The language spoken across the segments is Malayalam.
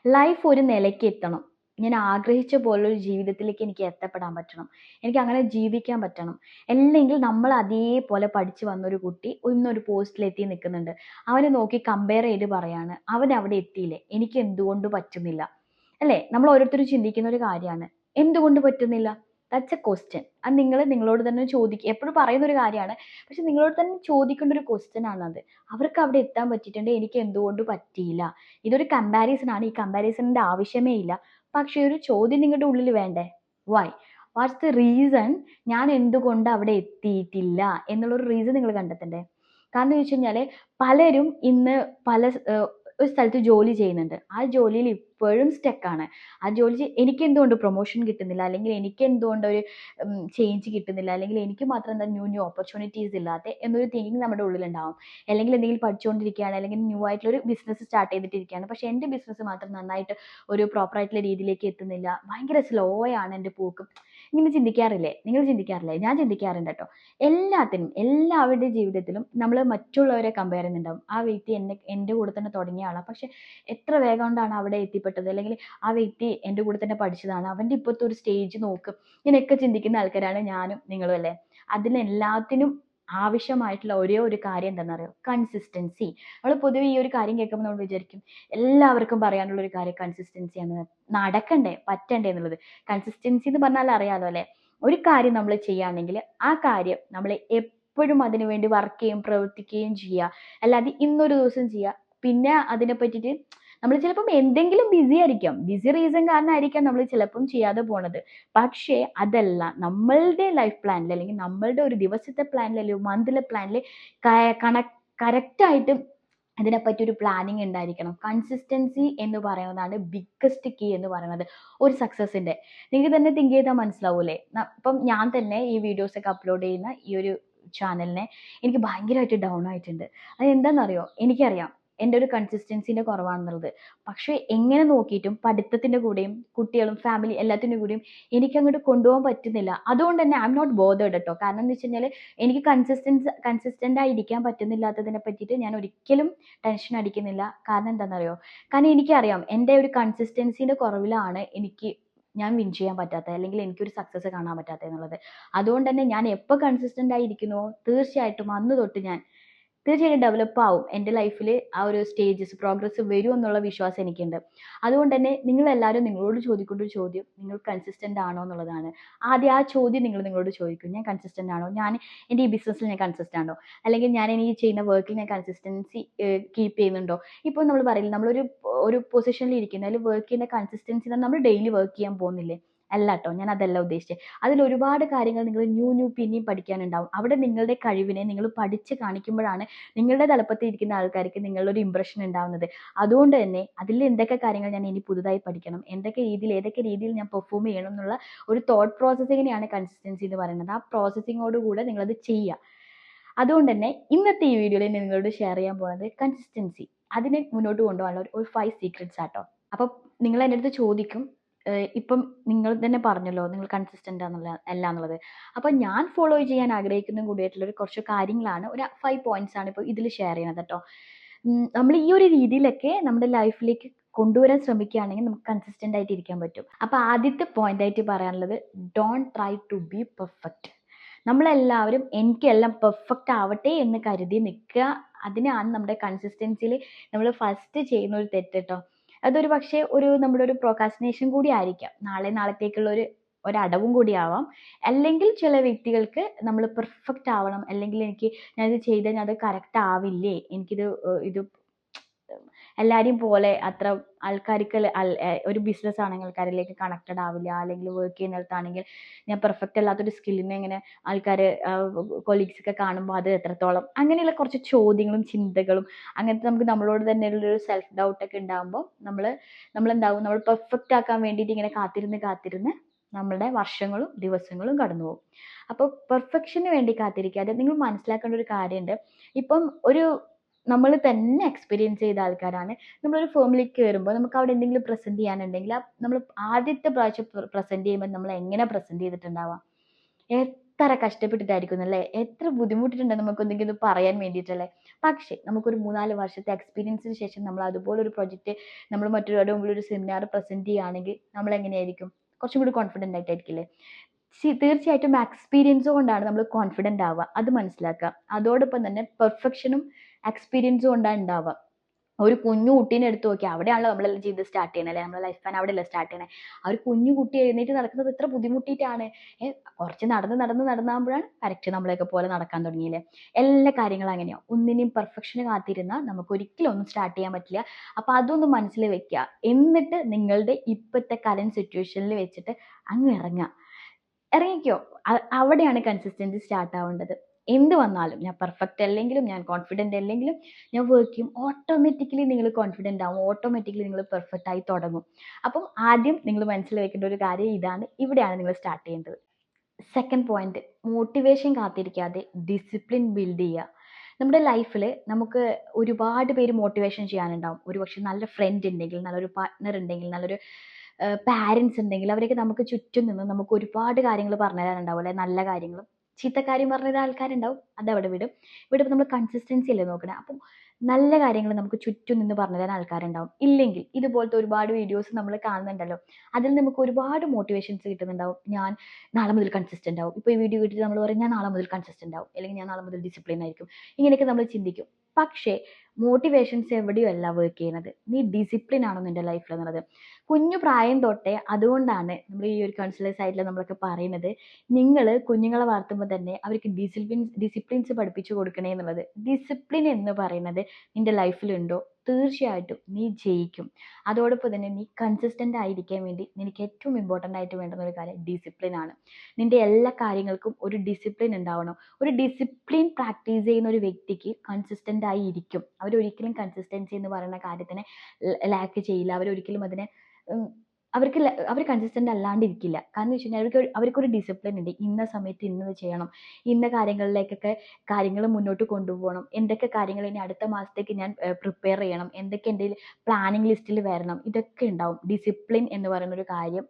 ലൈഫ് ഒരു നിലയ്ക്ക് എത്തണം. ഞാൻ ആഗ്രഹിച്ച പോലൊരു ജീവിതത്തിലേക്ക് എനിക്ക് എത്തപ്പെടാൻ പറ്റണം. എനിക്ക് അങ്ങനെ ജീവിക്കാൻ പറ്റണം. അല്ലെങ്കിൽ നമ്മൾ അതേപോലെ പഠിച്ചു വന്നൊരു കുട്ടി ഇന്നൊരു പോസ്റ്റിലെത്തി നിൽക്കുന്നുണ്ട്. അവനെ നോക്കി കമ്പയർ ചെയ്ത് പറയാണ്, അവൻ അവിടെ എത്തിയില്ലേ, എനിക്ക് എന്തുകൊണ്ട് പറ്റുന്നില്ല? അല്ലേ? നമ്മൾ ഓരോരുത്തരും ചിന്തിക്കുന്ന ഒരു കാര്യമാണ്. എന്തുകൊണ്ട് പറ്റുന്നില്ല? That's A question. അത് നിങ്ങൾ നിങ്ങളോട് തന്നെ ചോദിക്കുക. എപ്പോഴും പറയുന്ന ഒരു കാര്യമാണ്. പക്ഷെ നിങ്ങളോട് തന്നെ ചോദിക്കേണ്ട ഒരു ക്വസ്റ്റ്യൻ ആണത്. അവർക്ക് അവിടെ എത്താൻ പറ്റിയിട്ടുണ്ട്, എനിക്ക് എന്തുകൊണ്ട് പറ്റിയില്ല? ഇതൊരു കമ്പാരിസൺ ആണ്. ഈ കമ്പാരിസണിന്റെ ആവശ്യമേ ഇല്ല. പക്ഷെ ഒരു ചോദ്യം നിങ്ങളുടെ ഉള്ളിൽ വേണ്ടേ? വൈ? What's the reason? ഞാൻ എന്തുകൊണ്ട് അവിടെ എത്തിയിട്ടില്ല എന്നുള്ളൊരു റീസൺ നിങ്ങൾ കണ്ടെത്തണ്ടേ? കാരണം എന്ന് വെച്ച് കഴിഞ്ഞാൽ പലരും ഇന്ന് പല ഒരു സ്ഥലത്ത് ജോലി ചെയ്യുന്നുണ്ട്. ആ ജോലിയിൽ ഇപ്പോഴും സ്റ്റക്കാണ്. ആ ജോലി എനിക്ക് എന്തുകൊണ്ട് പ്രൊമോഷൻ കിട്ടുന്നില്ല, അല്ലെങ്കിൽ എനിക്ക് എന്തുകൊണ്ട് ഒരു ചേഞ്ച് കിട്ടുന്നില്ല, അല്ലെങ്കിൽ എനിക്ക് മാത്രം എന്താ ന്യൂ ഓപ്പർച്യൂണിറ്റീസ് ഇല്ലാത്ത എന്നൊരു തിങ്കിങ് നമ്മുടെ ഉള്ളിലുണ്ടാവും. അല്ലെങ്കിൽ എന്തെങ്കിലും പഠിച്ചുകൊണ്ടിരിക്കുകയാണ്, അല്ലെങ്കിൽ ന്യൂ ആയിട്ടുള്ളൊരു ബിസിനസ് സ്റ്റാർട്ട് ചെയ്തിട്ടിരിക്കുകയാണ്. പക്ഷെ എൻ്റെ ബിസിനസ് മാത്രം നന്നായിട്ട് ഒരു പ്രോപ്പർ ആയിട്ടുള്ള രീതിയിലേക്ക് എത്തുന്നില്ല, ഭയങ്കര സ്ലോ ആണ് എൻ്റെ പോക്ക്. ഇങ്ങനെ ചിന്തിക്കാറില്ലേ? നിങ്ങൾ ചിന്തിക്കാറില്ലേ? ഞാൻ ചിന്തിക്കാറുണ്ട് കേട്ടോ. എല്ലാവരുടെയും ജീവിതത്തിലും നമ്മൾ മറ്റുള്ളവരെ കമ്പയർ ചെയ്യുന്നുണ്ടാവും. ആ വ്യക്തി എൻ്റെ കൂടെ തന്നെ തുടങ്ങിയ ആളാണ്, പക്ഷെ എത്ര വേഗം കൊണ്ടാണ് അവിടെ എത്തിപ്പെട്ടത്, അല്ലെങ്കിൽ ആ വ്യക്തി എൻ്റെ കൂടെ തന്നെ പഠിച്ചതാണ്, അവൻ്റെ ഇപ്പോഴത്തെ ഒരു സ്റ്റേജ് നോക്കും. ഇങ്ങനെയൊക്കെ ചിന്തിക്കുന്ന ആൾക്കാരാണ് ഞാനും നിങ്ങളും അല്ലേ? അതിനെല്ലാത്തിനും ആവശ്യമായിട്ടുള്ള ഒരേ ഒരു കാര്യം എന്താണെന്നറിയോ? കൺസിസ്റ്റൻസി. നമ്മൾ പൊതുവെ ഈ ഒരു കാര്യം കേൾക്കുമ്പോൾ നമ്മൾ വിചാരിക്കും എല്ലാവർക്കും പറയാനുള്ള ഒരു കാര്യം കൺസിസ്റ്റൻസിയാണ്. നടക്കണ്ടേ, പറ്റണ്ടേ എന്നുള്ളത്. കൺസിസ്റ്റൻസി എന്ന് പറഞ്ഞാൽ അറിയാലോ അല്ലേ? ഒരു കാര്യം നമ്മൾ ചെയ്യുകയാണെങ്കിൽ ആ കാര്യം നമ്മൾ എപ്പോഴും അതിനു വേണ്ടി വർക്ക് ചെയ്യും, പ്രവർത്തിക്കുകയും ചെയ്യുക. അല്ലാതെ ഇന്നൊരു ദിവസം ചെയ്യുക, പിന്നെ അതിനെ പറ്റിയിട്ട് നമ്മൾ ചിലപ്പം എന്തെങ്കിലും ബിസി ആയിരിക്കാം, ബിസി റീസൺ കാരണമായിരിക്കാം നമ്മൾ ചിലപ്പം ചെയ്യാതെ പോണത്. പക്ഷേ അതല്ല നമ്മളുടെ ലൈഫ് പ്ലാനിൽ, അല്ലെങ്കിൽ നമ്മളുടെ ഒരു ദിവസത്തെ പ്ലാനിൽ, അല്ലെങ്കിൽ മന്തിലെ പ്ലാനിൽ കറക്റ്റായിട്ട് ഇതിനെപ്പറ്റി ഒരു പ്ലാനിങ് ഉണ്ടായിരിക്കണം. കൺസിസ്റ്റൻസി എന്ന് പറയുന്നതാണ് ബിഗ്ഗസ്റ്റ് കീ എന്ന് പറയുന്നത് ഒരു സക്സസിന്റെ. നിങ്ങൾക്ക് തന്നെ തിങ്ക് ചെയ്താൽ മനസ്സിലാവൂലേ? ഇപ്പം ഞാൻ തന്നെ ഈ വീഡിയോസ് ഒക്കെ അപ്ലോഡ് ചെയ്യുന്ന ഈ ഒരു ചാനലിനെ എനിക്ക് ഭയങ്കരമായിട്ട് ഡൗൺ ആയിട്ടുണ്ട്. അത് എന്താണെന്നറിയോ? എനിക്കറിയാം എൻ്റെ ഒരു കൺസിസ്റ്റൻസിന്റെ കുറവാണെന്നുള്ളത്. പക്ഷെ എങ്ങനെ നോക്കിയിട്ടും പഠിത്തത്തിന്റെ കൂടെയും കുട്ടികളും ഫാമിലി എല്ലാത്തിൻ്റെ കൂടെയും എനിക്ക് അങ്ങോട്ട് കൊണ്ടുപോകാൻ പറ്റുന്നില്ല. അതുകൊണ്ട് തന്നെ ഐ എം നോട്ട് ബോതേർഡ് കേട്ടോ. കാരണം എന്ന് വെച്ച് കഴിഞ്ഞാൽ എനിക്ക് കൺസിസ്റ്റന്റ് ആയിരിക്കാൻ പറ്റുന്നില്ലാത്തതിനെ പറ്റിയിട്ട് ഞാൻ ഒരിക്കലും ടെൻഷൻ അടിക്കുന്നില്ല. കാരണം എന്താണെന്നറിയോ? കാരണം എനിക്കറിയാം എൻ്റെ ഒരു കൺസിസ്റ്റൻസിന്റെ കുറവിലാണ് ഞാൻ വിൻ ചെയ്യാൻ പറ്റാത്തത്, അല്ലെങ്കിൽ എനിക്കൊരു സക്സസ് കാണാൻ പറ്റാത്തത് എന്നുള്ളത്. അതുകൊണ്ട് തന്നെ ഞാൻ എപ്പോൾ കൺസിസ്റ്റന്റ് ആയിരിക്കുന്നുവോ തീർച്ചയായിട്ടും അന്ന് തൊട്ട് ഞാൻ തീർച്ചയായിട്ടും ഡെവലപ്പ് ആവും. എൻ്റെ ലൈഫിൽ ആ ഒരു സ്റ്റേജസ് പ്രോഗ്രസ് വരും എന്നുള്ള വിശ്വാസം എനിക്കുണ്ട്. അതുകൊണ്ട് തന്നെ നിങ്ങളെല്ലാവരും നിങ്ങളോട് ചോദിക്കേണ്ട ഒരു ചോദ്യം, നിങ്ങൾ കൺസിസ്റ്റന്റ് ആണോ എന്നുള്ളതാണ്. ആദ്യം ആ ചോദ്യം നിങ്ങളോട് ചോദിക്കും. ഞാൻ കൺസിസ്റ്റന്റ് ആണോ? ഞാൻ എൻ്റെ ഈ ബിസിനസ്സിൽ ഞാൻ കൺസിസ്റ്റന്റ് ആണോ? അല്ലെങ്കിൽ ഞാൻ ഈ ചെയ്യുന്ന വർക്കിൽ ഞാൻ കൺസിസ്റ്റൻസി കീപ്പ് ചെയ്യുന്നുണ്ടോ? ഇപ്പോൾ നമ്മൾ പറയില്ല, നമ്മളൊരു ഒരു പൊസിഷനിൽ ഇരിക്കുന്ന, അല്ലെങ്കിൽ വർക്ക് ചെയ്യുന്ന കൺസിസ്റ്റൻസി നമ്മൾ ഡെയിലി വർക്ക് ചെയ്യാൻ പോകുന്നില്ലേ? അല്ല കേട്ടോ, ഞാൻ അതല്ല ഉദ്ദേശിച്ചത്. അതിൽ ഒരുപാട് കാര്യങ്ങൾ നിങ്ങൾ ന്യൂ പിന്നെയും പഠിക്കാനുണ്ടാവും. അവിടെ നിങ്ങളുടെ കഴിവിനെ നിങ്ങൾ പഠിച്ച് കാണിക്കുമ്പോഴാണ് നിങ്ങളുടെ തലപ്പത്ത് ഇരിക്കുന്ന ആൾക്കാർക്ക് നിങ്ങളുടെ ഒരു ഇമ്പ്രഷൻ ഉണ്ടാവുന്നത്. അതുകൊണ്ട് തന്നെ അതിൽ എന്തൊക്കെ കാര്യങ്ങൾ ഞാൻ ഇനി പുതുതായി പഠിക്കണം, ഏതൊക്കെ രീതിയിൽ ഞാൻ പെർഫോം ചെയ്യണം എന്നുള്ള ഒരു തോട്ട് പ്രോസസ്സിങ്ങിനെയാണ് കൺസിസ്റ്റൻസി എന്ന് പറയുന്നത്. ആ പ്രോസസ്സിങ്ങോട് കൂടെ നിങ്ങളത് ചെയ്യുക. അതുകൊണ്ട് തന്നെ ഇന്നത്തെ ഈ വീഡിയോയിൽ നിങ്ങളോട് ഷെയർ ചെയ്യാൻ പോകുന്നത് കൺസിസ്റ്റൻസി, അതിനെ മുന്നോട്ട് കൊണ്ടുപോകാനുള്ള ഒരു 5 സീക്രട്സ് ആട്ടോ. അപ്പം നിങ്ങൾ എൻ്റെ അടുത്ത് ചോദിക്കും, ഇപ്പം നിങ്ങൾ തന്നെ പറഞ്ഞല്ലോ നിങ്ങൾ കൺസിസ്റ്റന്റ് അല്ല എന്നുള്ളത്. അപ്പം ഞാൻ ഫോളോ ചെയ്യാൻ ആഗ്രഹിക്കുന്നതും കൂടിയായിട്ടുള്ള കുറച്ച് കാര്യങ്ങളാണ്, ഒരു 5 പോയിന്റ്സ് ആണ് ഇപ്പോൾ ഇതിൽ ഷെയർ ചെയ്യുന്നത് കേട്ടോ. നമ്മൾ ഈ ഒരു രീതിയിലൊക്കെ നമ്മുടെ ലൈഫിലേക്ക് കൊണ്ടുവരാൻ ശ്രമിക്കുകയാണെങ്കിൽ നമുക്ക് കൺസിസ്റ്റന്റ് ആയിട്ട് ഇരിക്കാൻ പറ്റും. അപ്പം ആദ്യത്തെ പോയിന്റ് ആയിട്ട് പറയാനുള്ളത്, don't try to be perfect. നമ്മളെല്ലാവരും എനിക്കെല്ലാം പെർഫെക്റ്റ് ആവട്ടെ എന്ന് കരുതി നിൽക്കുക. അതിനാണ് നമ്മുടെ കൺസിസ്റ്റൻസിയിൽ നമ്മൾ ഫസ്റ്റ് ചെയ്യുന്ന ഒരു തെറ്റ് കേട്ടോ. അതൊരു പക്ഷേ നമ്മുടെ ഒരു പ്രോക്കാസ്റ്റിനേഷൻ കൂടി ആയിരിക്കാം, നാളത്തേക്കുള്ള ഒരടവും കൂടി ആവാം. അല്ലെങ്കിൽ ചില വ്യക്തികൾക്ക് നമ്മൾ പെർഫെക്റ്റ് ആവണം, അല്ലെങ്കിൽ ഞാനിത് ചെയ്താൽ അത് കറക്റ്റ് ആവില്ലേ, ഇത് എല്ലാവരെയും പോലെ അത്ര ആൾക്കാർക്ക് ഒരു ബിസിനസ് ആണെങ്കിൽ ആൾക്കാരിലേക്ക് കണക്റ്റഡ് ആവില്ല, അല്ലെങ്കിൽ വർക്ക് ചെയ്യുന്നിടത്താണെങ്കിൽ ഞാൻ പെർഫെക്റ്റ് അല്ലാത്തൊരു സ്കില്ലിനെ ഇങ്ങനെ ആൾക്കാർ കൊളീഗ്സ് ഒക്കെ കാണുമ്പോൾ അത് എത്രത്തോളം, അങ്ങനെയുള്ള കുറച്ച് ചോദ്യങ്ങളും ചിന്തകളും അങ്ങനത്തെ നമുക്ക് നമ്മളോട് തന്നെ ഉള്ളൊരു സെൽഫ് ഡൗട്ട് ഒക്കെ ഉണ്ടാകുമ്പോൾ നമ്മളെന്താവും, നമ്മൾ പെർഫെക്റ്റ് ആക്കാൻ വേണ്ടിയിട്ട് ഇങ്ങനെ കാത്തിരുന്ന് നമ്മളുടെ വർഷങ്ങളും ദിവസങ്ങളും കടന്നു പോകും. അപ്പോൾ പെർഫെക്ഷന് വേണ്ടി കാത്തിരിക്കാതെ നിങ്ങൾ മനസ്സിലാക്കേണ്ട ഒരു കാര്യമുണ്ട്. ഇപ്പം നമ്മൾ തന്നെ എക്സ്പീരിയൻസ് ചെയ്ത ആൾക്കാരാണ്. നമ്മളൊരു ഫേമിലേക്ക് കയറുമ്പോൾ നമുക്ക് അവിടെ എന്തെങ്കിലും പ്രസന്റ് ചെയ്യാനുണ്ടെങ്കിൽ നമ്മൾ ആദ്യത്തെ പ്രാവശ്യം പ്രസന്റ് ചെയ്യുമ്പോൾ നമ്മൾ എങ്ങനെ പ്രസന്റ് ചെയ്തിട്ടുണ്ടാവാം? എത്ര കഷ്ടപ്പെട്ടിട്ടായിരിക്കും അല്ലേ, എത്ര ബുദ്ധിമുട്ടിട്ടുണ്ടെന്ന് നമുക്ക് എന്തെങ്കിലും പറയാൻ വേണ്ടിയിട്ടല്ലേ. പക്ഷേ നമുക്കൊരു 3-4 വർഷത്തെ എക്സ്പീരിയൻസിന് ശേഷം നമ്മൾ അതുപോലൊരു പ്രൊജക്റ്റ് നമ്മൾ മറ്റൊരാളുടെ മുമ്പിൽ ഒരു സെമിനാർ പ്രസന്റ് ചെയ്യുകയാണെങ്കിൽ നമ്മൾ എങ്ങനെയായിരിക്കും? കുറച്ചും കൂടി കോൺഫിഡൻ്റ് ആയിട്ടായിരിക്കില്ലേ? തീർച്ചയായിട്ടും എക്സ്പീരിയൻസ് കൊണ്ടാണ് നമ്മൾ കോൺഫിഡൻ്റ് ആവുക. അത് മനസ്സിലാക്കുക. അതോടൊപ്പം തന്നെ പെർഫെക്ഷനും എക്സ്പീരിയൻസും കൊണ്ടാണ് ഉണ്ടാവുക. ഒരു കുഞ്ഞു കുട്ടീനെ എടുത്ത് നോക്കിയാൽ അവിടെയാണല്ലോ നമ്മളെല്ലാം ജീവിതം സ്റ്റാർട്ട് ചെയ്യണത് അല്ലേ? നമ്മുടെ ലൈഫ് സ്പാൻ അവിടെയല്ലേ സ്റ്റാർട്ട് ചെയ്യണേ? ആ ഒരു കുഞ്ഞു കുട്ടി എഴുന്നേറ്റ് നടക്കുന്നത് എത്ര ബുദ്ധിമുട്ടിയിട്ടാണ്. കുറച്ച് നടന്നാകുമ്പോഴാണ് കറക്റ്റ് നമ്മളെയൊക്കെ പോലെ നടക്കാൻ തുടങ്ങിയില്ലേ? എല്ലാ കാര്യങ്ങളും അങ്ങനെയാവും. ഒന്നിനെയും പെർഫെക്ഷന് കാത്തിരുന്നാൽ നമുക്ക് ഒരിക്കലും ഒന്നും സ്റ്റാർട്ട് ചെയ്യാൻ പറ്റില്ല. അപ്പോൾ അതൊന്ന് മനസ്സിൽ വെക്കുക. എന്നിട്ട് നിങ്ങളുടെ ഇപ്പോഴത്തെ കറന്റ് സിറ്റുവേഷനിൽ വെച്ചിട്ട് അങ്ങ് ഇറങ്ങിക്കോ. അവിടെയാണ് കൺസിസ്റ്റൻസി സ്റ്റാർട്ട് ആവേണ്ടത്. എന്ത് വന്നാലും ഞാൻ പെർഫെക്റ്റ് അല്ലെങ്കിലും ഞാൻ കോൺഫിഡൻ്റ് അല്ലെങ്കിലും ഞാൻ വർക്ക് ചെയ്യും. ഓട്ടോമാറ്റിക്കലി നിങ്ങൾ കോൺഫിഡൻ്റ് ആവും. ഓട്ടോമാറ്റിക്കലി നിങ്ങൾ പെർഫെക്റ്റ് ആയി തുടങ്ങും. അപ്പം ആദ്യം നിങ്ങൾ മനസ്സിൽ വെക്കേണ്ട ഒരു കാര്യം ഇതാണ്. ഇവിടെയാണ് നിങ്ങൾ സ്റ്റാർട്ട് ചെയ്യേണ്ടത്. സെക്കൻഡ് പോയിന്റ്, മോട്ടിവേഷൻ കാത്തിരിക്കാതെ ഡിസിപ്ലിൻ ബിൽഡ് ചെയ്യുക. നമ്മുടെ ലൈഫിൽ നമുക്ക് ഒരുപാട് പേര് മോട്ടിവേഷൻ ചെയ്യാനുണ്ടാവും. ഒരുപക്ഷെ നല്ല ഫ്രണ്ട് ഉണ്ടെങ്കിൽ, നല്ലൊരു പാർട്ട്ണർ ഉണ്ടെങ്കിൽ, നല്ലൊരു പാരൻസ് ഉണ്ടെങ്കിൽ അവരൊക്കെ നമുക്ക് ചുറ്റും നിന്ന് നമുക്ക് ഒരുപാട് കാര്യങ്ങൾ പറഞ്ഞു തരാനുണ്ടാവും അല്ലെ? നല്ല കാര്യങ്ങളും ചീത്ത കാര്യം പറഞ്ഞു തരാൻ ആൾക്കാരുണ്ടാവും. അതവിടെ വിടും. ഇവിടെ നമ്മൾ കൺസിസ്റ്റൻസി അല്ലേ നോക്കണേ. അപ്പം നല്ല കാര്യങ്ങൾ നമുക്ക് ചുറ്റും നിന്ന് പറഞ്ഞു തരാൻ ആൾക്കാരുണ്ടാവും. ഇല്ലെങ്കിൽ ഇതുപോലത്തെ ഒരുപാട് വീഡിയോസ് നമ്മൾ കാണുന്നുണ്ടല്ലോ, അതിൽ നമുക്ക് ഒരുപാട് മോട്ടിവേഷൻസ് കിട്ടുന്നുണ്ടാവും. ഞാൻ നാളെ മുതൽ കൺസിസ്റ്റൻ്റ് ആവും. ഇപ്പോൾ ഈ വീഡിയോ കിട്ടിയിട്ട് നമ്മൾ പറയും ഞാൻ നാളെ മുതൽ കൺസിസ്റ്റൻ്റ് ആവും, അല്ലെങ്കിൽ ഞാൻ നാളെ മുതൽ ഡിസിപ്ലിൻ ആയിരിക്കും. ഇങ്ങനെയൊക്കെ നമ്മൾ ചിന്തിക്കും. പക്ഷേ മോട്ടിവേഷൻസ് എവിടെയും അല്ല വർക്ക് ചെയ്യുന്നത്. നീ ഡിസിപ്ലിൻ ആണോ നിന്റെ ലൈഫിൽ എന്നുള്ളത്. കുഞ്ഞു പ്രായം തൊട്ടേ അതുകൊണ്ടാണ് നമ്മൾ ഈ ഒരു കൗൺസിലർ സൈഡിൽ നമ്മളൊക്കെ പറയുന്നത്, നിങ്ങൾ കുഞ്ഞുങ്ങളെ വളർത്തുമ്പോൾ തന്നെ അവർക്ക് ഡിസിപ്ലിൻസ് പഠിപ്പിച്ചു കൊടുക്കണേ എന്നുള്ളത്. ഡിസിപ്ലിൻ എന്ന് പറയുന്നത് നിന്റെ ലൈഫിലുണ്ടോ തീർച്ചയായിട്ടും നീ ജയിക്കും. അതോടൊപ്പം തന്നെ നീ കൺസിസ്റ്റൻ്റ് ആയിരിക്കാൻ വേണ്ടി നിനക്ക് ഏറ്റവും ഇമ്പോർട്ടൻ്റ് ആയിട്ട് വേണ്ടുന്ന ഒരു കാര്യം ഡിസിപ്ലിൻ ആണ്. നിന്റെ എല്ലാ കാര്യങ്ങൾക്കും ഒരു ഡിസിപ്ലിൻ ഉണ്ടാവണം. ഒരു ഡിസിപ്ലിൻ പ്രാക്ടീസ് ചെയ്യുന്ന ഒരു വ്യക്തിക്ക് കൺസിസ്റ്റൻ്റ് ആയി ഇരിക്കും. അവരൊരിക്കലും കൺസിസ്റ്റൻസി എന്ന് പറയുന്ന കാര്യത്തിനെ ലാക്ക് ചെയ്യില്ല. അവരൊരിക്കലും അതിനെ അവർ കൺസിസ്റ്റൻ്റ് അല്ലാണ്ടിരിക്കില്ല. കാരണം വെച്ച് കഴിഞ്ഞാൽ അവർക്കൊരു ഡിസിപ്ലിൻ ഉണ്ട്. ഇന്ന സമയത്ത് ഇന്നത് ചെയ്യണം, ഇന്ന കാര്യങ്ങളിലേക്കൊക്കെ കാര്യങ്ങൾ മുന്നോട്ട് കൊണ്ടുപോകണം, എന്തൊക്കെ കാര്യങ്ങൾ ഇനി അടുത്ത മാസത്തേക്ക് ഞാൻ പ്രിപ്പയർ ചെയ്യണം, എന്തൊക്കെ എൻ്റെ പ്ലാനിങ് ലിസ്റ്റിൽ വരണം, ഇതൊക്കെ ഉണ്ടാവും. ഡിസിപ്ലിൻ എന്ന് പറയുന്നൊരു കാര്യം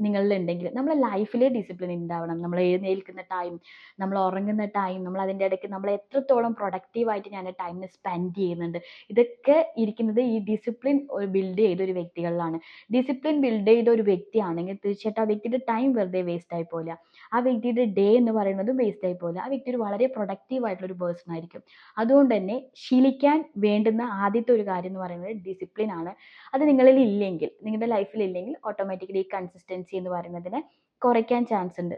നിങ്ങളിലുണ്ടെങ്കിൽ നമ്മളെ ലൈഫിൽ ഡിസിപ്ലിൻ ഉണ്ടാവണം. നമ്മൾ എഴുന്നേൽക്കുന്ന ടൈം, നമ്മൾ ഉറങ്ങുന്ന ടൈം, നമ്മൾ അതിൻ്റെ ഇടയ്ക്ക് നമ്മൾ എത്രത്തോളം പ്രൊഡക്റ്റീവായിട്ട് ഞാൻ ടൈമിന് സ്പെൻഡ് ചെയ്യുന്നുണ്ട്, ഇതൊക്കെ ഇരിക്കുന്നത് ഈ ഡിസിപ്ലിൻ ബിൽഡ് ചെയ്ത ഒരു വ്യക്തികളിലാണ്. ഡിസിപ്ലിൻ ബിൽഡ് ചെയ്ത ഒരു വ്യക്തിയാണെങ്കിൽ തീർച്ചയായിട്ടും ആ വ്യക്തിയുടെ ടൈം വെറുതെ വേസ്റ്റ് ആയി പോകില്ല. ആ വ്യക്തിയുടെ ഡേ എന്ന് പറയുന്നതും വേസ്റ്റ് ആയി പോകില്ല. ആ വ്യക്തി ഒരു വളരെ പ്രൊഡക്റ്റീവ് ആയിട്ടുള്ള ഒരു പേഴ്സൺ ആയിരിക്കും. അതുകൊണ്ട് തന്നെ ശീലിക്കാൻ വേണ്ടുന്ന ആദ്യത്തെ ഒരു കാര്യം എന്ന് പറയുന്നത് ഡിസിപ്ലിൻ ആണ്. അത് നിങ്ങളിൽ ഇല്ലെങ്കിൽ, നിങ്ങളുടെ ലൈഫിൽ ഇല്ലെങ്കിൽ ഓട്ടോമാറ്റിക്കലി ഈ കൺസിസ്റ്റൻസി എന്ന് പറയുന്നതിനെ കുറയ്ക്കാൻ ചാൻസ് ഉണ്ട്.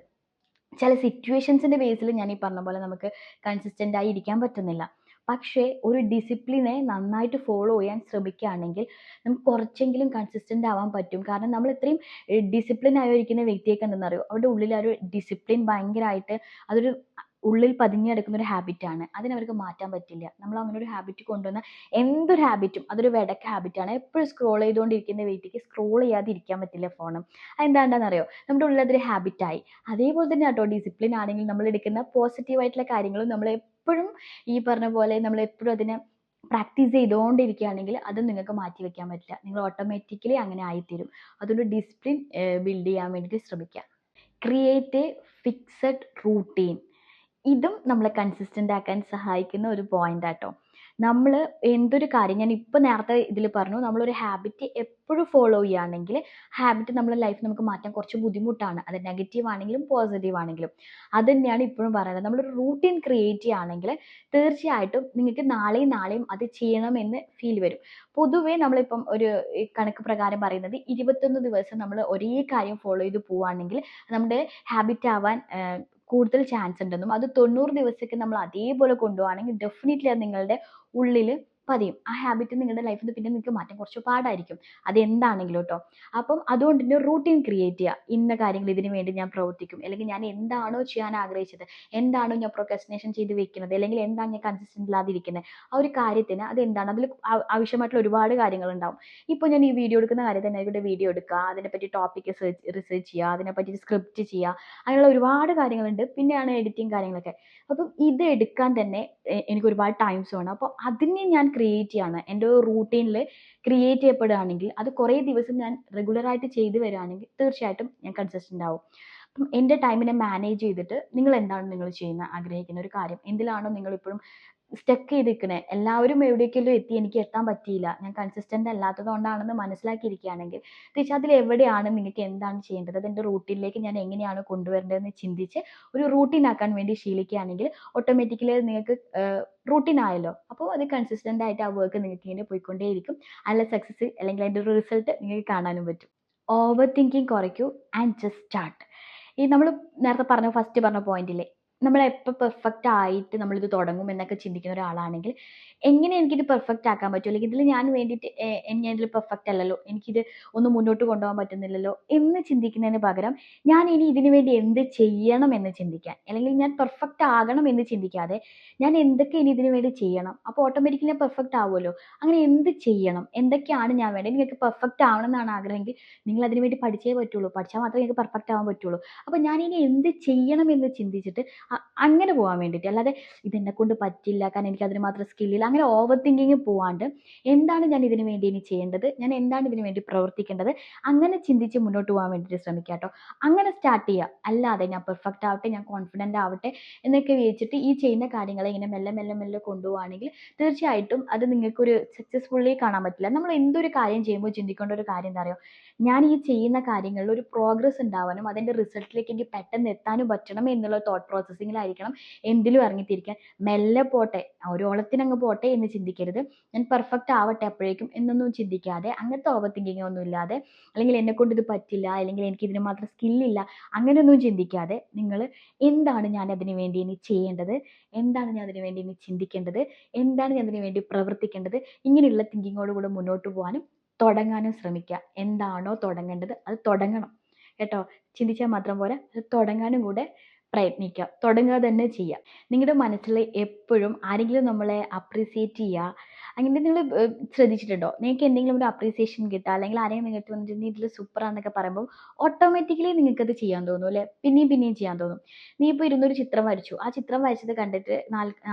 ചില സിറ്റുവേഷൻസിന്റെ ബേസിൽ ഞാൻ ഈ പറഞ്ഞ പോലെ നമുക്ക് കൺസിസ്റ്റൻ്റ് ആയി ഇരിക്കാൻ പറ്റുന്നില്ല. പക്ഷേ ഒരു ഡിസിപ്ലിനെ നന്നായിട്ട് ഫോളോ ചെയ്യാൻ ശ്രമിക്കുകയാണെങ്കിൽ നമുക്ക് കുറച്ചെങ്കിലും കൺസിസ്റ്റൻ്റ് ആവാൻ പറ്റും. കാരണം നമ്മൾ ഇത്രയും ഡിസിപ്ലിൻ ആയിരിക്കുന്ന വ്യക്തിയൊക്കെ എന്തെന്നറിയോ, അവരുടെ ഉള്ളിൽ ആ ഒരു ഡിസിപ്ലിൻ ഭയങ്കരമായിട്ട് അതൊരു ഉള്ളിൽ പതിഞ്ഞു കിടക്കുന്ന ഒരു ഹാബിറ്റാണ്. അതിനവർക്ക് മാറ്റാൻ പറ്റില്ല. നമ്മൾ അങ്ങനെ ഒരു ഹാബിറ്റ് കൊണ്ടുവന്ന എന്തൊരു ഹാബിറ്റും അതൊരു വെടക്ക് ഹാബിറ്റാണ്. എപ്പോഴും സ്ക്രോൾ ചെയ്തുകൊണ്ടിരിക്കുന്ന വ്യക്തിക്ക് സ്ക്രോൾ ചെയ്യാതെ ഇരിക്കാൻ പറ്റില്ല ഫോണും. അതെന്താണെന്നറിയോ, നമ്മുടെ ഉള്ളിൽ അതൊരു ഹാബിറ്റായി. അതേപോലെ തന്നെ കേട്ടോ ഡിസിപ്ലിൻ ആണെങ്കിൽ നമ്മൾ എടുക്കുന്ന പോസിറ്റീവായിട്ടുള്ള കാര്യങ്ങളും നമ്മൾ എപ്പോഴും ഈ പറഞ്ഞ പോലെ നമ്മൾ എപ്പോഴും അതിനെ പ്രാക്ടീസ് ചെയ്തുകൊണ്ടിരിക്കുകയാണെങ്കിൽ അത് നിങ്ങൾക്ക് മാറ്റി വെക്കാൻ പറ്റില്ല. നിങ്ങൾ ഓട്ടോമാറ്റിക്കലി അങ്ങനെ ആയിത്തീരും. അതുകൊണ്ട് ഡിസിപ്ലിൻ ബിൽഡ് ചെയ്യാൻ വേണ്ടിയിട്ട് ശ്രമിക്കുക. Create A fixed routine. ഇതും നമ്മളെ കൺസിസ്റ്റൻ്റ് ആക്കാൻ സഹായിക്കുന്ന ഒരു പോയിന്റ് ആട്ടോ. നമ്മൾ എന്തൊരു കാര്യം, ഞാൻ ഇപ്പോൾ നേരത്തെ ഇതിൽ പറഞ്ഞു, നമ്മളൊരു ഹാബിറ്റ് എപ്പോഴും ഫോളോ ചെയ്യുകയാണെങ്കിൽ ഹാബിറ്റ് നമ്മുടെ ലൈഫ് നമുക്ക് മാറ്റാൻ കുറച്ച് ബുദ്ധിമുട്ടാണ്. അത് നെഗറ്റീവ് ആണെങ്കിലും പോസിറ്റീവ് ആണെങ്കിലും. അത് തന്നെയാണ് ഇപ്പോഴും പറയുന്നത്. നമ്മളൊരു റൂട്ടീൻ ക്രിയേറ്റ് ചെയ്യുകയാണെങ്കിൽ തീർച്ചയായിട്ടും നിങ്ങൾക്ക് നാളെയും അത് ചെയ്യണമെന്ന് ഫീൽ വരും. പൊതുവേ നമ്മളിപ്പം ഒരു കണക്ക് പ്രകാരം പറയുന്നത് 21 ദിവസം നമ്മൾ ഒരേ കാര്യം ഫോളോ ചെയ്ത് പോവുകയാണെങ്കിൽ നമ്മുടെ ഹാബിറ്റ് ആവാൻ കൂടുതൽ ചാൻസ് ഉണ്ടെന്നും, അത് 90 ദിവസത്തേക്ക് നമ്മൾ അതേപോലെ കൊണ്ടുപോവുകയാണെങ്കിൽ ഡെഫിനറ്റ്ലി അത് നിങ്ങളുടെ ഉള്ളിൽ പതിയും. ആ ഹാബിറ്റ് നിങ്ങളുടെ ലൈഫിൽ നിന്ന് പിന്നെ നിങ്ങൾക്ക് മാറ്റാൻ കുറച്ച് പാടായിരിക്കും. അതെന്താണെങ്കിലും കേട്ടോ. അപ്പം അതുകൊണ്ട് തന്നെ റൂട്ടീൻ ക്രിയേറ്റ് ചെയ്യുക. ഇന്ന കാര്യങ്ങൾ ഇതിനു വേണ്ടി ഞാൻ പ്രവർത്തിക്കും, അല്ലെങ്കിൽ ഞാൻ എന്താണോ ചെയ്യാൻ ആഗ്രഹിച്ചത്, എന്താണോ ഞാൻ പ്രൊക്രാസ്റ്റിനേഷൻ ചെയ്ത് വെക്കുന്നത്, അല്ലെങ്കിൽ എന്താണ് ഞാൻ കൺസിസ്റ്റൻ്റ് ഇല്ലാതിരിക്കുന്നത്, ആ ഒരു കാര്യത്തിന് അതെന്താണ്, അതിൽ ആവശ്യമായിട്ടുള്ള ഒരുപാട് കാര്യങ്ങളുണ്ടാവും. ഇപ്പോൾ ഞാൻ ഈ വീഡിയോ എടുക്കുന്ന കാര്യം തന്നെ ഇവിടെ വീഡിയോ എടുക്കുക, അതിനെപ്പറ്റി ടോപ്പിക്ക് റിസർച്ച് ചെയ്യുക, അതിനെപ്പറ്റി സ്ക്രിപ്റ്റ് ചെയ്യുക, അങ്ങനെയുള്ള ഒരുപാട് കാര്യങ്ങളുണ്ട്. പിന്നെയാണ് എഡിറ്റിംഗ് കാര്യങ്ങളൊക്കെ. അപ്പം ഇത് എടുക്കാൻ തന്നെ എനിക്ക് ഒരുപാട് ടൈംസ് വേണം. അപ്പോൾ അതിനെ ഞാൻ ക്രിയേറ്റ് ചെയ്യാണ്. എൻ്റെ ഒരു റൂട്ടീനിൽ ക്രിയേറ്റ് ചെയ്യപ്പെടുകയാണെങ്കിൽ അത് കുറേ ദിവസം ഞാൻ റെഗുലറായിട്ട് ചെയ്ത് വരികയാണെങ്കിൽ തീർച്ചയായിട്ടും ഞാൻ കൺസിസ്റ്റൻ്റ് ആവും. അപ്പം എൻ്റെ ടൈമിനെ മാനേജ് ചെയ്തിട്ട് നിങ്ങൾ എന്താണ് നിങ്ങൾ ചെയ്യുന്ന ആഗ്രഹിക്കുന്ന ഒരു കാര്യം, എന്തിലാണോ നിങ്ങളിപ്പോഴും സ്റ്റക്ക് ചെയ്തിരിക്കണേ, എല്ലാവരും എവിടേക്കെങ്കിലും എത്തി, എനിക്ക് എത്താൻ പറ്റിയില്ല, ഞാൻ കൺസിസ്റ്റന്റ് അല്ലാത്തത് കൊണ്ടാണെന്ന് മനസ്സിലാക്കിയിരിക്കുകയാണെങ്കിൽ തിരിച്ച് അതിൽ എവിടെയാണ് നിങ്ങൾക്ക് എന്താണ് ചെയ്യേണ്ടത്, അതെൻ്റെ റൂട്ടീനിലേക്ക് ഞാൻ എങ്ങനെയാണ് കൊണ്ടുവരേണ്ടതെന്ന് ചിന്തിച്ച് ഒരു റൂട്ടീൻ ആക്കാൻ വേണ്ടി ശീലിക്കുകയാണെങ്കിൽ ഓട്ടോമാറ്റിക്കലി നിങ്ങൾക്ക് റൂട്ടീൻ ആയല്ലോ. അപ്പോൾ അത് കൺസിസ്റ്റന്റ് ആയിട്ട് ആ വർക്ക് നിങ്ങൾക്ക് ഇങ്ങനെ പോയിക്കൊണ്ടേയിരിക്കും. അതിലെ സക്സസ് അല്ലെങ്കിൽ അതിൻ്റെ ഒരു റിസൾട്ട് നിങ്ങൾക്ക് കാണാനും പറ്റും. ഓവർ തിങ്കിങ് കുറയ്ക്കൂ ആൻഡ് ജസ്റ്റ് സ്റ്റാർട്ട്. ഈ നമ്മൾ നേരത്തെ പറഞ്ഞ ഫസ്റ്റ് പറഞ്ഞ പോയിന്റില്ലേ, നമ്മൾ എപ്പോൾ പെർഫെക്റ്റ് ആയിട്ട് നമ്മളിത് തുടങ്ങും എന്നൊക്കെ ചിന്തിക്കുന്ന ഒരാളാണെങ്കിൽ എങ്ങനെ എനിക്കിത് പെർഫെക്റ്റ് ആക്കാൻ പറ്റും, അല്ലെങ്കിൽ ഇതിൽ ഞാൻ വേണ്ടിയിട്ട് ഞാൻ ഇതിൽ പെർഫെക്റ്റ് അല്ലല്ലോ, എനിക്കിത് ഒന്ന് മുന്നോട്ട് കൊണ്ടുപോകാൻ പറ്റുന്നില്ലല്ലോ എന്ന് ചിന്തിക്കുന്നതിന് പകരം ഞാൻ ഇനി ഇതിനു വേണ്ടി എന്ത് ചെയ്യണം എന്ന് ചിന്തിക്കാൻ, അല്ലെങ്കിൽ ഞാൻ പെർഫെക്റ്റ് ആകണം എന്ന് ചിന്തിക്കാതെ ഞാൻ എന്തൊക്കെ ഇനി ഇതിനു വേണ്ടി ചെയ്യണം, അപ്പോൾ ഓട്ടോമാറ്റിക്കലി ഞാൻ പെർഫെക്റ്റ് ആവുമല്ലോ. അങ്ങനെ എന്ത് ചെയ്യണം, എന്തൊക്കെയാണ് ഞാൻ വേണ്ടത്, നിങ്ങൾക്ക് പെർഫെക്റ്റ് ആവണം എന്നാണ് ആഗ്രഹമെങ്കിൽ നിങ്ങൾ അതിനു വേണ്ടി പഠിച്ചേ പറ്റുള്ളൂ, പഠിച്ചാൽ മാത്രമേ നിങ്ങൾക്ക് പെർഫെക്റ്റ് ആവാൻ പറ്റുള്ളൂ. അപ്പോൾ ഞാൻ ഇനി എന്ത് ചെയ്യണം എന്ന് ചിന്തിച്ചിട്ട് അങ്ങനെ പോകാൻ വേണ്ടിയിട്ട്, അല്ലാതെ ഇതെന്നെ കൊണ്ട് പറ്റില്ല കാരണം എനിക്ക് അതിന് മാത്രം സ്കില്ലില്ല, അങ്ങനെ ഓവർ തിങ്കിങ് പോവാണ്ട് എന്താണ് ഞാൻ ഇതിനു വേണ്ടി ഇനി ചെയ്യേണ്ടത്, ഞാൻ എന്താണ് ഇതിനു വേണ്ടി പ്രവർത്തിക്കേണ്ടത്, അങ്ങനെ ചിന്തിച്ച് മുന്നോട്ട് പോകാൻ വേണ്ടിയിട്ട് ശ്രമിക്കുക കേട്ടോ. അങ്ങനെ സ്റ്റാർട്ട് ചെയ്യുക. അല്ലാതെ ഞാൻ പെർഫെക്റ്റ് ആവട്ടെ, ഞാൻ കോൺഫിഡൻ്റ് ആവട്ടെ എന്നൊക്കെ വിചാരിച്ചിട്ട് ഈ ചെയ്യുന്ന കാര്യങ്ങളെ ഇങ്ങനെ മെല്ലെ മെല്ലെ മെല്ലെ കൊണ്ടുപോവുകയാണെങ്കിൽ തീർച്ചയായിട്ടും അത് നിങ്ങൾക്കൊരു സക്സസ്ഫുള്ളി കാണാൻ പറ്റില്ല. നമ്മൾ എന്തൊരു കാര്യം ചെയ്യുമ്പോൾ ചിന്തിക്കേണ്ട ഒരു കാര്യം എന്താ പറയുക, ഞാൻ ഈ ചെയ്യുന്ന കാര്യങ്ങളിൽ ഒരു പ്രോഗ്രസ് ഉണ്ടാവാനും അതിൻ്റെ റിസൾട്ടിലേക്ക് എനിക്ക് പെട്ടെന്ന് എത്താനും പറ്റണം എന്നുള്ള തോട്ട് പ്രോസസ്സിങ്ങിലായിരിക്കണം എന്തിലും ഇറങ്ങിത്തിരിക്കാൻ. മെല്ലെ പോട്ടെ, ഒരോളത്തിനങ്ങ് പോട്ടെ എന്ന് ചിന്തിക്കരുത്. ഞാൻ പെർഫെക്റ്റ് ആവട്ടെ അപ്പോഴേക്കും എന്നൊന്നും ചിന്തിക്കാതെ, അങ്ങനത്തെ ഓവർ തിങ്കിങ് ഒന്നും ഇല്ലാതെ, അല്ലെങ്കിൽ എന്നെ കൊണ്ട് ഇത് പറ്റില്ല, അല്ലെങ്കിൽ എനിക്ക് ഇതിന് മാത്രം സ്കില്ലില്ല, അങ്ങനെയൊന്നും ചിന്തിക്കാതെ നിങ്ങൾ എന്താണ് ഞാൻ അതിന് വേണ്ടി ഇനി ചെയ്യേണ്ടത്, എന്താണ് ഞാൻ അതിന് വേണ്ടി ഇനി ചിന്തിക്കേണ്ടത്, എന്താണ് ഞാൻ അതിന് വേണ്ടി പ്രവർത്തിക്കേണ്ടത്, ഇങ്ങനെയുള്ള തിങ്കിങ്ങോടുകൂടെ മുന്നോട്ട് പോകാനും തുടങ്ങാനും ശ്രമിക്കുക. എന്താണോ തുടങ്ങേണ്ടത് അത് തുടങ്ങണം കേട്ടോ. ചിന്തിച്ചാൽ മാത്രം പോരാ, അത് തുടങ്ങാനും കൂടെ പ്രയത്നിക്കുക, തുടങ്ങുക തന്നെ ചെയ്യുക. നിങ്ങളുടെ മനസ്സിൽ എപ്പോഴും ആരെങ്കിലും നമ്മളെ അപ്രീസിയേറ്റ് ചെയ്യുക, അങ്ങനെ നിങ്ങൾ ശ്രദ്ധിച്ചിട്ടുണ്ടോ? നിങ്ങൾക്ക് എന്തെങ്കിലും ഒരു അപ്രീസിയേഷൻ കിട്ടുക, അല്ലെങ്കിൽ ആരെങ്കിലും നിങ്ങൾക്ക് വന്നിട്ട് നീ ഇതിൽ സൂപ്പറാന്നൊക്കെ പറയുമ്പോൾ ഓട്ടോമാറ്റിക്കലി നിങ്ങൾക്കത് ചെയ്യാൻ തോന്നും അല്ലേ, പിന്നെയും പിന്നെയും ചെയ്യാൻ തോന്നും. നീ ഇപ്പോൾ ഇരുന്നൊരു ചിത്രം വരച്ചു, ആ ചിത്രം വരച്ചത് കണ്ടിട്ട്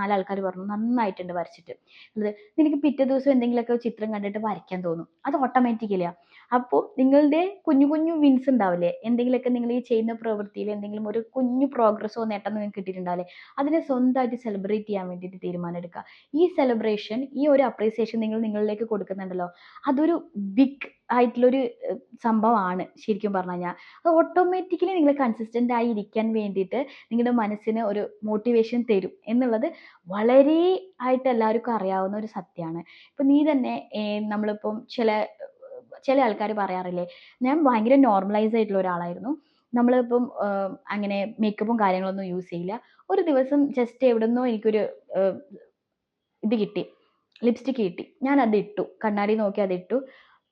നാലാൾക്കാർ പറഞ്ഞു നന്നായിട്ടുണ്ട് വരച്ചിട്ട്, അത് നിനക്ക് പിറ്റേ ദിവസം എന്തെങ്കിലുമൊക്കെ ചിത്രം കണ്ടിട്ട് വരയ്ക്കാൻ തോന്നും. അത് ഓട്ടോമാറ്റിക്കലിയാണ്. അപ്പോൾ നിങ്ങളുടെ കുഞ്ഞു കുഞ്ഞു വിൻസ് ഉണ്ടാവില്ലേ, എന്തെങ്കിലുമൊക്കെ നിങ്ങൾ ഈ ചെയ്യുന്ന പ്രവൃത്തിയിൽ എന്തെങ്കിലും ഒരു കുഞ്ഞു പ്രോഗ്രസ്സോ നേട്ടം നിങ്ങൾക്ക് കിട്ടിയിട്ടുണ്ടാവില്ലേ, അതിനെ സ്വന്തമായിട്ട് സെലിബ്രേറ്റ് ചെയ്യാൻ വേണ്ടിയിട്ട് തീരുമാനം എടുക്കുക. ഈ സെലിബ്രേഷൻ, ഈ ഒരു അപ്രീസിയേഷൻ നിങ്ങൾ നിങ്ങളിലേക്ക് കൊടുക്കുന്നുണ്ടല്ലോ, അതൊരു ബിഗ് ആയിട്ടുള്ളൊരു സംഭവമാണ് ശരിക്കും പറഞ്ഞു കഴിഞ്ഞാൽ. അത് ഓട്ടോമാറ്റിക്കലി നിങ്ങൾ കൺസിസ്റ്റൻ്റ് ആയി ഇരിക്കാൻ വേണ്ടിയിട്ട് നിങ്ങളുടെ മനസ്സിന് ഒരു മോട്ടിവേഷൻ തരും എന്നുള്ളത് വളരെ ആയിട്ട് എല്ലാവർക്കും അറിയാവുന്ന ഒരു സത്യമാണ്. ഇപ്പം നീ തന്നെ നമ്മളിപ്പം ചില ആൾക്കാർ പറയാറില്ലേ, ഞാൻ ഭയങ്കര നോർമലൈസ് ആയിട്ടുള്ള ഒരാളായിരുന്നു, നമ്മളിപ്പം അങ്ങനെ മേക്കപ്പും കാര്യങ്ങളൊന്നും യൂസ് ചെയ്യില്ല, ഒരു ദിവസം ജസ്റ്റ് എവിടുന്നോ എനിക്കൊരു ഇത് കിട്ടി, ലിപ്സ്റ്റിക്ക് കിട്ടി, ഞാൻ അത് ഇട്ടു, കണ്ണാടി നോക്കി അത് ഇട്ടു,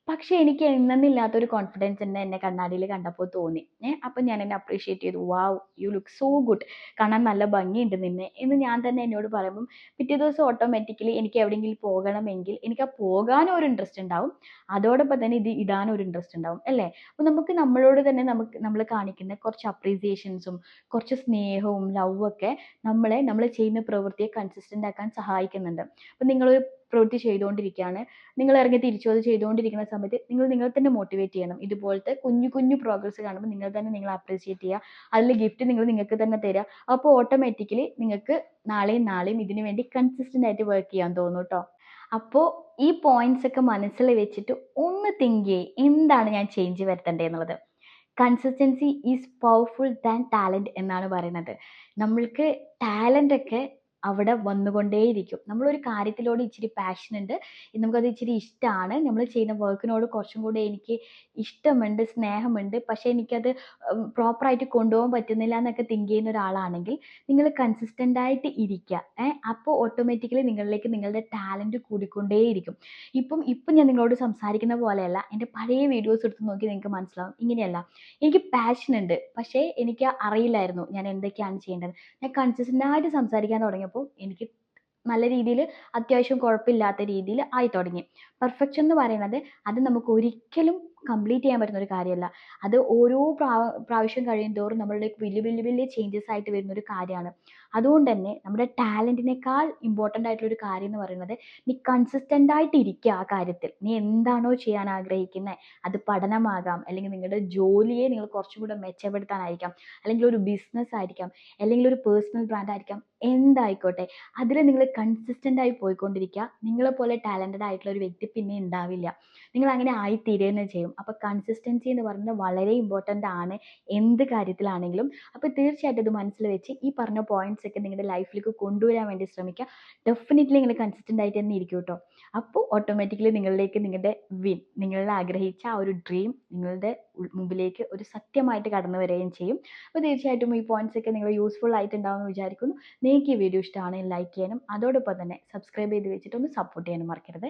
പക്ഷെ എനിക്ക് എന്നൊന്നില്ലാത്തൊരു കോൺഫിഡൻസ് എന്നെ കണ്ണാടിയിൽ കണ്ടപ്പോൾ തോന്നി. അപ്പം ഞാൻ എന്നെ അപ്രീഷിയേറ്റ് ചെയ്തു, വാവ് യു ലുക്ക് സോ ഗുഡ്, കാണാൻ നല്ല ഭംഗിയുണ്ട് നിന്നെ എന്ന് ഞാൻ തന്നെ എന്നോട് പറയുമ്പം പിറ്റേ ദിവസം ഓട്ടോമാറ്റിക്കലി എനിക്ക് എവിടെയെങ്കിലും പോകണമെങ്കിൽ എനിക്ക് ആ പോകാനും ഒരു ഇൻട്രസ്റ്റ് ഉണ്ടാവും, അതോടൊപ്പം തന്നെ ഇത് ഇടാനും ഒരു ഇൻട്രസ്റ്റ് ഉണ്ടാവും അല്ലേ. അപ്പോൾ നമുക്ക് നമ്മളോട് തന്നെ നമ്മൾ കാണിക്കുന്ന കുറച്ച് അപ്രീസിയേഷൻസും കുറച്ച് സ്നേഹവും ലവും ഒക്കെ നമ്മൾ ചെയ്യുന്ന പ്രവൃത്തിയെ കൺസിസ്റ്റൻ്റ് ആക്കാൻ സഹായിക്കുന്നുണ്ട്. അപ്പം നിങ്ങളൊരു പ്രവൃത്തി ചെയ്തുകൊണ്ടിരിക്കുകയാണ്, നിങ്ങൾ ഇറങ്ങി തിരിച്ചു അത് ചെയ്തുകൊണ്ടിരിക്കുന്ന സമയത്ത് നിങ്ങൾ തന്നെ മോട്ടിവേറ്റ് ചെയ്യണം. ഇതുപോലത്തെ കുഞ്ഞു കുഞ്ഞു പ്രോഗ്രസ് കാണുമ്പോൾ നിങ്ങൾ തന്നെ നിങ്ങളെ അപ്രീഷിയേറ്റ് ചെയ്യുക, അതിൽ ഗിഫ്റ്റ് നിങ്ങൾക്ക് തന്നെ തരിക. അപ്പോൾ ഓട്ടോമാറ്റിക്കലി നിങ്ങൾക്ക് നാളെയും ഇതിനു വേണ്ടി കൺസിസ്റ്റൻ്റ് ആയിട്ട് വർക്ക് ചെയ്യാൻ തോന്നും കേട്ടോ. അപ്പോൾ ഈ പോയിന്റ്സ് ഒക്കെ മനസ്സിൽ വെച്ചിട്ട് ഒന്ന് തിങ്ക് ചെയ്യ്, എന്താണ് ഞാൻ ചേഞ്ച് വരുത്തേണ്ടത് എന്നുള്ളത്. Consistency is powerful than talent എന്നാണ് പറയുന്നത്. നമ്മൾക്ക് ടാലൻ്റ് ഒക്കെ അവിടെ വന്നുകൊണ്ടേയിരിക്കും. നമ്മളൊരു കാര്യത്തിലോട് ഇച്ചിരി പാഷൻ ഉണ്ട്, നമുക്കത് ഇച്ചിരി ഇഷ്ടമാണ്, നമ്മൾ ചെയ്യുന്ന വർക്കിനോട് കുറച്ചും കൂടെ എനിക്ക് ഇഷ്ടമുണ്ട്, സ്നേഹമുണ്ട്, പക്ഷേ എനിക്കത് പ്രോപ്പറായിട്ട് കൊണ്ടുപോകാൻ പറ്റുന്നില്ല എന്നൊക്കെ തിങ്ക് ചെയ്യുന്ന ഒരാളാണെങ്കിൽ നിങ്ങൾ കൺസിസ്റ്റൻ്റ് ആയിട്ട് ഇരിക്കുക. അപ്പോൾ ഓട്ടോമാറ്റിക്കലി നിങ്ങളിലേക്ക് നിങ്ങളുടെ ടാലൻറ്റ് കൂടിക്കൊണ്ടേയിരിക്കും. ഇപ്പം ഞാൻ നിങ്ങളോട് സംസാരിക്കുന്ന പോലെയല്ല, എൻ്റെ പഴയ വീഡിയോസ് എടുത്ത് നോക്കി നിങ്ങൾക്ക് മനസ്സിലാവും. ഇങ്ങനെയല്ല, എനിക്ക് പാഷൻ ഉണ്ട്, പക്ഷേ എനിക്ക് അറിയില്ലായിരുന്നു ഞാൻ എന്തൊക്കെയാണ് ചെയ്യേണ്ടത്. ഞാൻ കൺസിസ്റ്റൻ്റ് ആയിട്ട് സംസാരിക്കാൻ തുടങ്ങിയപ്പോൾ എനിക്ക് നല്ല രീതിയിൽ, അത്യാവശ്യം കുഴപ്പമില്ലാത്ത രീതിയിൽ ആയി തുടങ്ങി. പെർഫെക്ഷൻ എന്ന് പറയുന്നത് അത് നമുക്ക് ഒരിക്കലും കംപ്ലീറ്റ് ചെയ്യാൻ പറ്റുന്ന ഒരു കാര്യമല്ല. അത് ഓരോ പ്രാവശ്യം കഴിയുന്തോറും നമ്മളിലേക്ക് വലിയ വലിയ വലിയ ചേഞ്ചസ് ആയിട്ട് വരുന്ന ഒരു കാര്യമാണ്. അതുകൊണ്ട് തന്നെ നമ്മുടെ ടാലൻറ്റിനേക്കാൾ ഇമ്പോർട്ടൻ്റ് ആയിട്ടുള്ള ഒരു കാര്യം എന്ന് പറയുന്നത് നീ കൺസിസ്റ്റൻ്റ് ആയിട്ട് ഇരിക്കുക ആ കാര്യത്തിൽ. നീ എന്താണോ ചെയ്യാൻ ആഗ്രഹിക്കുന്നത്, അത് പഠനമാകാം, അല്ലെങ്കിൽ നിങ്ങളുടെ ജോലിയെ നിങ്ങൾ കുറച്ചും കൂടെ മെച്ചപ്പെടുത്താനായിരിക്കാം, അല്ലെങ്കിൽ ഒരു ബിസിനസ് ആയിരിക്കാം, അല്ലെങ്കിൽ ഒരു പേഴ്സണൽ ബ്രാൻഡ് ആയിരിക്കാം, എന്തായിക്കോട്ടെ അതിൽ നിങ്ങൾ കൺസിസ്റ്റൻ്റ് ആയി പോയിക്കൊണ്ടിരിക്കുക. നിങ്ങളെപ്പോലെ ടാലൻറ്റഡ് ആയിട്ടുള്ള ഒരു വ്യക്തി പിന്നെ ഉണ്ടാവില്ല. നിങ്ങൾ അങ്ങനെ ആയിത്തീരുക തന്നെ ചെയ്യും. അപ്പോൾ കൺസിസ്റ്റൻസി എന്ന് പറയുന്നത് വളരെ ഇമ്പോർട്ടൻ്റ് ആണ് എന്ത് കാര്യത്തിലാണെങ്കിലും. അപ്പോൾ തീർച്ചയായിട്ടും ഇത് മനസ്സിൽ വെച്ച് ഈ പറഞ്ഞ പോയിന്റ്സ് ഒക്കെ നിങ്ങളുടെ ലൈഫിലേക്ക് കൊണ്ടുവരാൻ വേണ്ടി ശ്രമിക്കുക. ഡെഫിനറ്റ്ലി നിങ്ങൾ കൺസിസ്റ്റൻ്റ് ആയിട്ട് തന്നെ ഇരിക്കും കേട്ടോ. അപ്പോൾ ഓട്ടോമാറ്റിക്കലി നിങ്ങളിലേക്ക് നിങ്ങളുടെ നിങ്ങളിൽ ആഗ്രഹിച്ച ആ ഒരു ഡ്രീം നിങ്ങളുടെ മുമ്പിലേക്ക് ഒരു സത്യമായിട്ട് കടന്നു വരികയും ചെയ്യും. അപ്പോൾ തീർച്ചയായിട്ടും ഈ പോയിന്റ്സ് ഒക്കെ നിങ്ങൾ യൂസ്ഫുൾ ആയിട്ടുണ്ടാവുമെന്ന് വിചാരിക്കുന്നു. നിങ്ങൾക്ക് ഈ വീഡിയോ ഇഷ്ടമാണെങ്കിൽ ലൈക്ക് ചെയ്യാനും അതോടൊപ്പം തന്നെ സബ്സ്ക്രൈബ് ചെയ്ത് വെച്ചിട്ട് ഒന്ന് സപ്പോർട്ട് ചെയ്യാനും മറക്കരുത്.